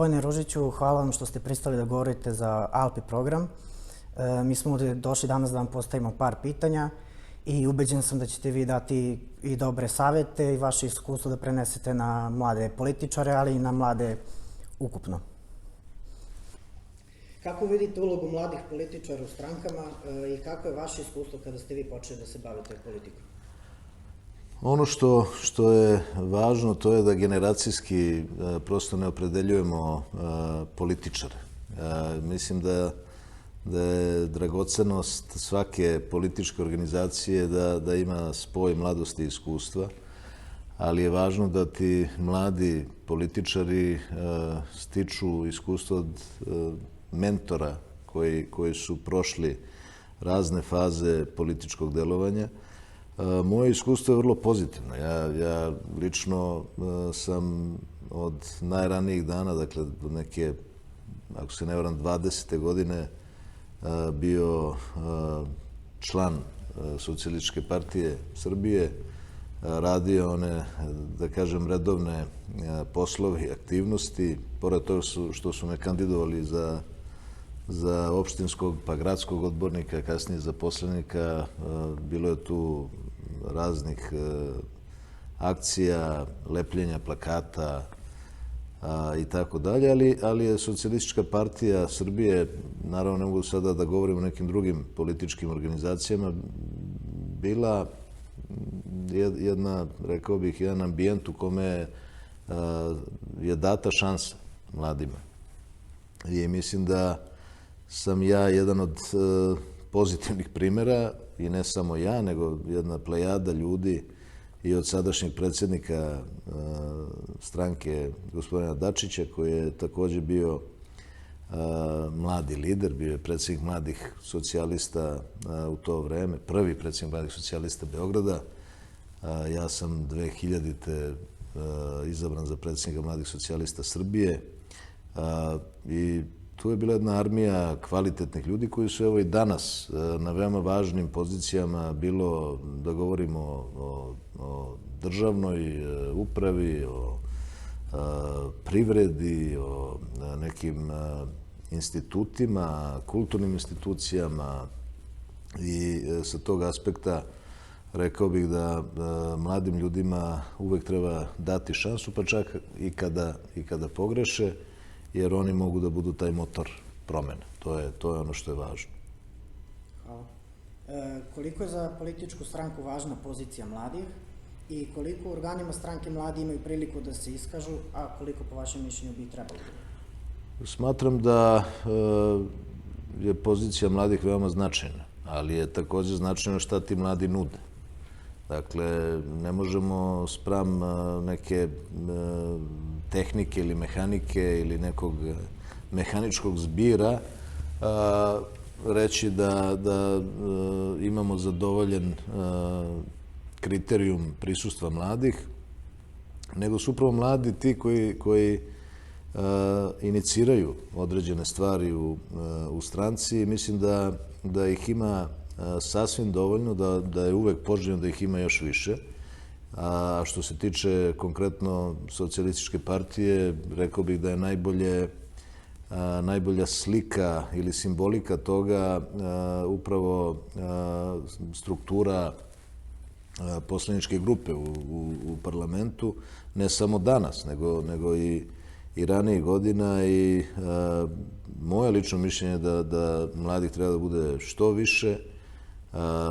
Gospodine Ružiću, hvala vam što ste pristali da govorite za Alpi program. Mi smo ovdje došli danas da vam postavimo par pitanja i ubeđen sam da ćete vi dati i dobre savjete i vaše iskustvo da prenesete na mlade političare, ali i na mlade ukupno. Kako vidite ulogu mladih političara u strankama i kako je vaše iskustvo kada ste vi počeli da se bavite politikom? Ono što je važno, to je da generacijski prosto ne opredeljujemo političare. Mislim da je dragocenost svake političke organizacije da ima spoj mladosti i iskustva, ali je važno da ti mladi političari stiču iskustvo od mentora koji su prošli razne faze političkog delovanja. Moje iskustvo je vrlo pozitivno. Ja lično sam od najranijih dana, dakle od neke, ako se ne varam, 20. godine bio član Socijalističke partije Srbije, radio one, da kažem, redovne poslove i aktivnosti. Pored toga što su me kandidovali za opštinskog pa gradskog odbornika, kasnije za poslanika, bilo je tu raznih akcija, lepljenja plakata i tako dalje, ali je Socijalistička partija Srbije, naravno ne mogu sada da govorim o nekim drugim političkim organizacijama, bila jedna, rekao bih, jedan ambijent u kome je data šansa mladima. I mislim da sam ja jedan od pozitivnih primjera, i ne samo ja, nego jedna plejada ljudi i od sadašnjeg predsjednika stranke gospodina Dačića, koji je također bio mladi lider, bio je predsjednik mladih socijalista u to vreme, prvi predsjednik mladih socijalista Beograda. Ja sam 2000. izabran za predsjednika mladih socijalista Srbije i tu je bila jedna armija kvalitetnih ljudi koji su evo i danas na veoma važnim pozicijama, bilo da govorimo o državnoj upravi, o privredi, o nekim institutima, kulturnim institucijama, i sa tog aspekta rekao bih da mladim ljudima uvek treba dati šansu, pa čak i kada pogreše, jer oni mogu da budu taj motor promene. To je ono što je važno. Hvala. Koliko je za političku stranku važna pozicija mladih i koliko u organima stranke mladi imaju priliku da se iskažu, a koliko po vašem mišljenju bi trebalo? Smatram da je pozicija mladih veoma značajna, ali je također značajno šta ti mladi nude. Dakle, ne možemo spram neke tehnike ili mehanike ili nekog mehaničkog zbira reći da imamo zadovoljen kriterijum prisustva mladih, nego su upravo mladi ti koji iniciraju određene stvari u stranci, i mislim da ih ima sasvim dovoljno, da je uvek poželjno da ih ima još više. A što se tiče konkretno Socijalističke partije, rekao bih da je najbolja slika ili simbolika toga upravo struktura poslaničke grupe u parlamentu, ne samo danas, nego i ranijih godina, i moje lično mišljenje je da mladih treba da bude što više.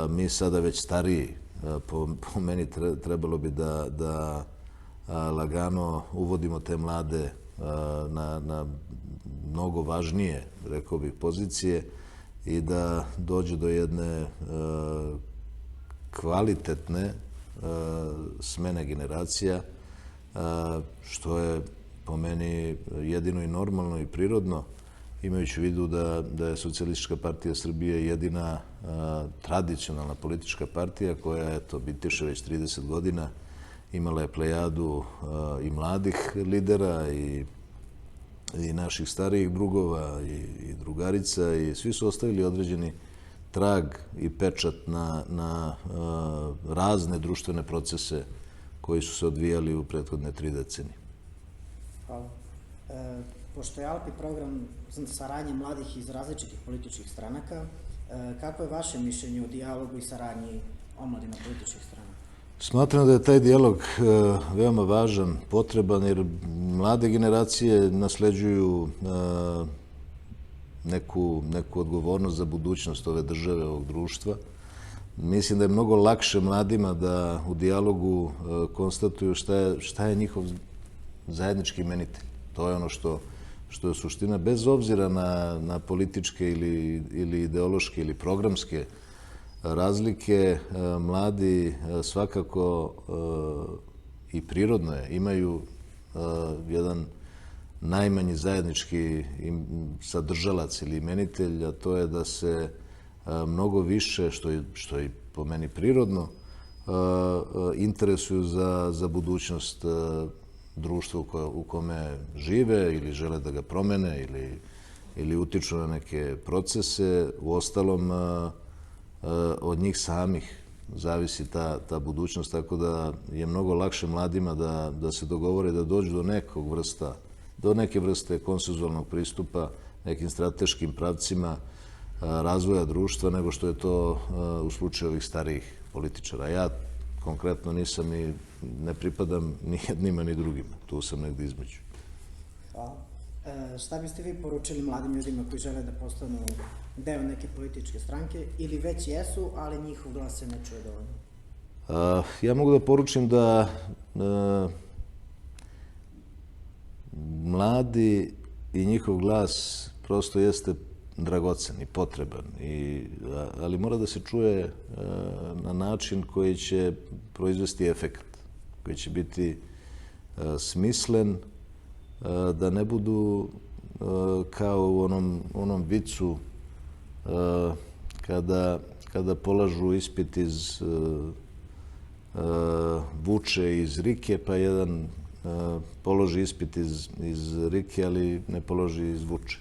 Mi sada već stariji, po meni trebalo bi da lagano uvodimo te mlade na mnogo važnije, rekao bih, pozicije i da dođe do jedne kvalitetne smene generacija, što je po meni jedino i normalno i prirodno, imajući u vidu da je Socijalistička partija Srbije jedina tradicionalna politička partija koja, eto, bitiše već 30 godina, imala je plejadu i mladih lidera i naših starijih drugova i drugarica, i svi su ostavili određeni trag i pečat na razne društvene procese koji su se odvijali u prethodne 3 decenije. Hvala. Pošto je ALPI program saradnje mladih iz različitih političkih stranaka, kako je vaše mišljenje o dijalogu i saradnji omladina političkih stranaka? Smatram da je taj dijalog veoma važan, potreban, jer mlade generacije nasleđuju neku odgovornost za budućnost ove države, ovog društva. Mislim da je mnogo lakše mladima da u dijalogu konstatuju šta je njihov zajednički imenitelj. To je ono što je suština, bez obzira na političke ili ideološke ili programske razlike. Mladi svakako i prirodno je, imaju jedan najmanji zajednički sadržalac ili imenitelj, a to je da se mnogo više, što je po meni prirodno, interesuju za budućnost društva u kome žive ili žele da ga promene ili utiču na neke procese. Uostalom, od njih samih zavisi ta budućnost, tako da je mnogo lakše mladima da se dogovore da dođu do neke vrste konsenzualnog pristupa nekim strateškim pravcima razvoja društva nego što je to u slučaju ovih starijih političara. Ja konkretno nisam i ne pripadam ni jednima ni drugima. Tu sam negdje između. Hvala. Šta biste vi poručili mladim ljudima koji žele da postanu deo neke političke stranke ili već jesu, ali njihov glas se ne čuje dovoljno? Ja mogu da poručim da mladi i njihov glas prosto jeste dragocen i potreban, ali mora da se čuje na način koji će proizvesti efekat, koji će biti smislen, da ne budu kao u onom vicu kada polažu ispit iz Vuče iz Rike, pa jedan položi ispit iz Rike, ali ne položi iz Vuče.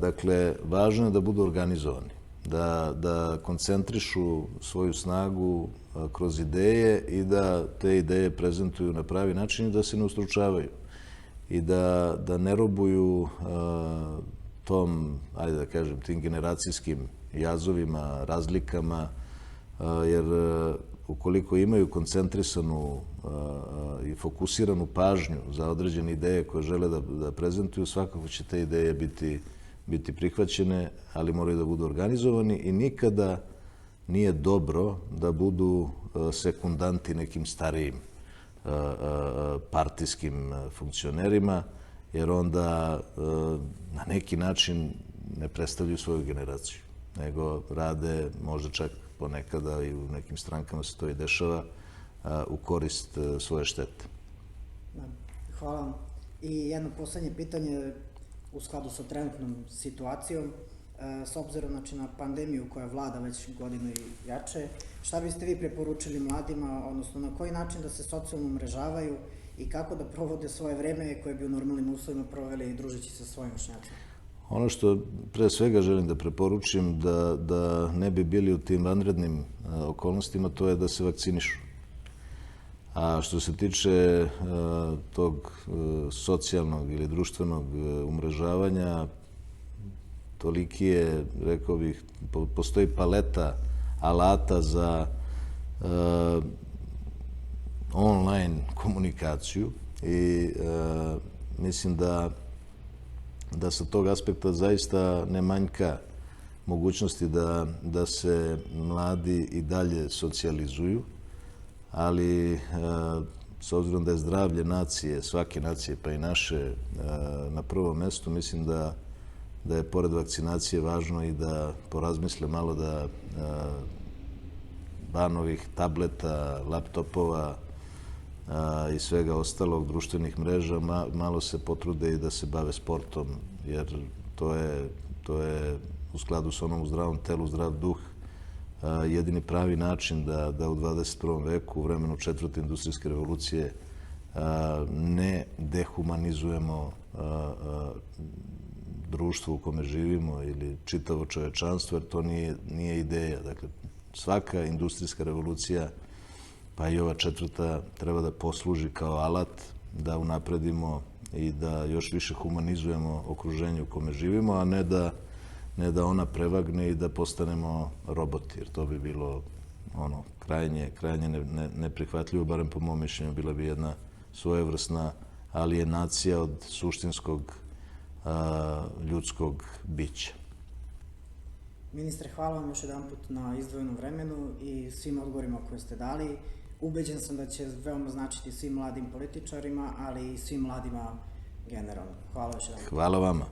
Dakle, važno je da budu organizovani, da koncentrišu svoju snagu kroz ideje i da te ideje prezentuju na pravi način i da se ne ustručavaju i da ne robuju ajde da kažem, tim generacijskim jazovima, razlikama, jer ukoliko imaju koncentrisanu i fokusiranu pažnju za određene ideje koje žele da prezentuju, svakako će te ideje biti prihvaćene, ali moraju da budu organizovani i nikada nije dobro da budu sekundanti nekim starijim partijskim funkcionerima, jer onda na neki način ne predstavljaju svoju generaciju, nego rade možda čak ponekada i u nekim strankama se to i dešava u korist svoje štete. Hvala vam. I jedno poslednje pitanje u skladu sa trenutnom situacijom, s obzirom na pandemiju koja vlada već godinu i jače, šta biste vi preporučili mladima, odnosno na koji način da se socijalno umrežavaju i kako da provode svoje vreme koje bi u normalnim uslovima proveli družeći sa svojim vršnjacima? Ono što pre svega želim da preporučim da ne bi bili u tim vanrednim okolnostima, to je da se vakcinišu. A što se tiče tog socijalnog ili društvenog umrežavanja, toliki je, rekao bih, postoji paleta alata za online komunikaciju i mislim da sa tog aspekta zaista ne manjka mogućnosti da se mladi i dalje socijalizuju, ali s obzirom da je zdravlje nacije, svake nacije pa i naše na prvom mestu, mislim da je pored vakcinacije važno i da porazmisle malo da van ovih tableta, laptopova i svega ostalog, društvenih mreža, malo se potrude i da se bave sportom, jer to je u skladu sa onom zdravom telu, zdrav duh, jedini pravi način da u 21. veku, u vremenu 4. industrijske revolucije, ne dehumanizujemo društvo u kome živimo ili čitavo čovečanstvo, jer to nije ideja. Dakle, svaka industrijska revolucija, pa i ova 4. treba da posluži kao alat da unapredimo i da još više humanizujemo okruženje u kome živimo, a ne da ona prevagne i da postanemo roboti, jer to bi bilo krajnje neprihvatljivo, barem po mom mišljenju, bila bi jedna svojevrsna alijenacija od suštinskog ljudskog bića. Ministre, hvala vam još jedan put na izdvojenom vremenu i svim odgovorima koje ste dali. Ubeđen sam da će veoma značiti svim mladim političarima, ali i svim mladima generalno. Hvala još jedan put. Hvala vama.